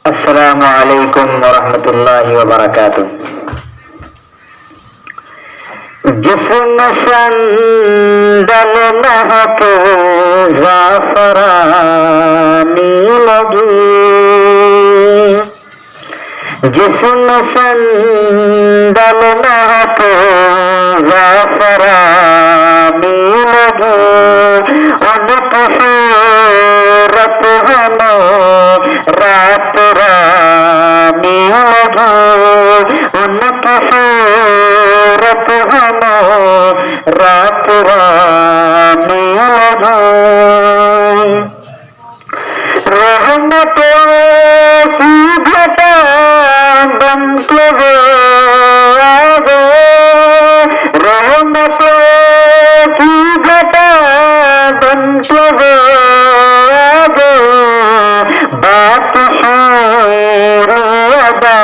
السلام علیکم ورحمۃ اللہ وبرکاتہ۔ جسم صندل مہک زعفرانی لگی، جسم صندل مہک زعفرانی لگی، ان کی صورت ہمیں رات رانی لگی، ان کی صورت ہمیں رات رانی لگی۔ رحمتوں کی گھٹا بن کے وہ آ گئے، رحمتوں کی گھٹا بن کے وہ آ گئے، بات شیر ادا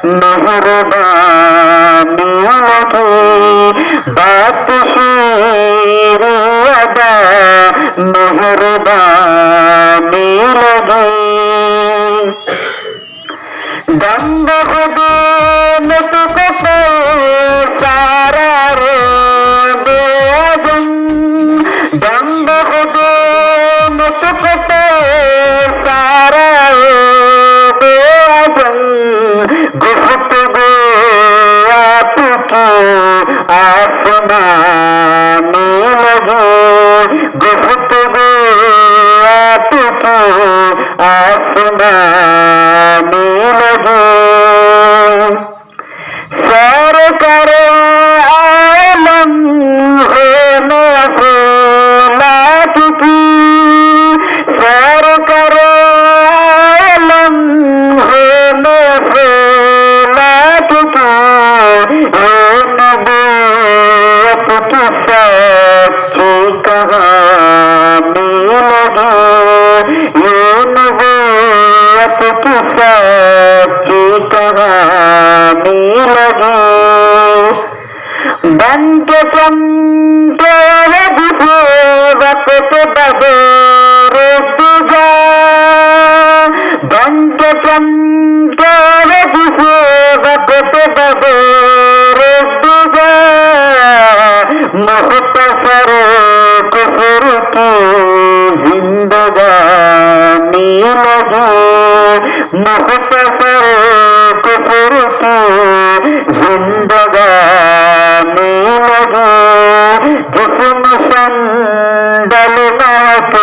مہربانی لگی، بات شیر ادا مہربانی لگی۔ دم بخود نطق پہ سارا روب اعظم، دم بخود نطق پہ سارا روب اعظم، گفتگو آپ کی آسمانی لگی، گفتگو آپ کی آسمانی لگی۔ سیر کرے عالم ہونے فولاد کی، سیر کرے عالم ہونے فولاد کی، اے نبوت کی سچی کہانی لگی، یہ نبوت کی سچی کہانی لگی۔ بن کے چمکے جسے وقت بغیر تجا، بن کے چمکے جسے وقت بغیر تجا، مختصر کفر کی زندگانی لگی، مختصر کفر کی زندگانی لگی۔ جسم صندل مہک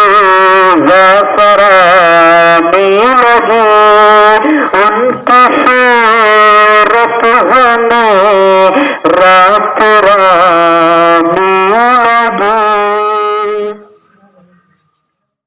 زعفرانی لگی، ان کی صورت ہمیں رات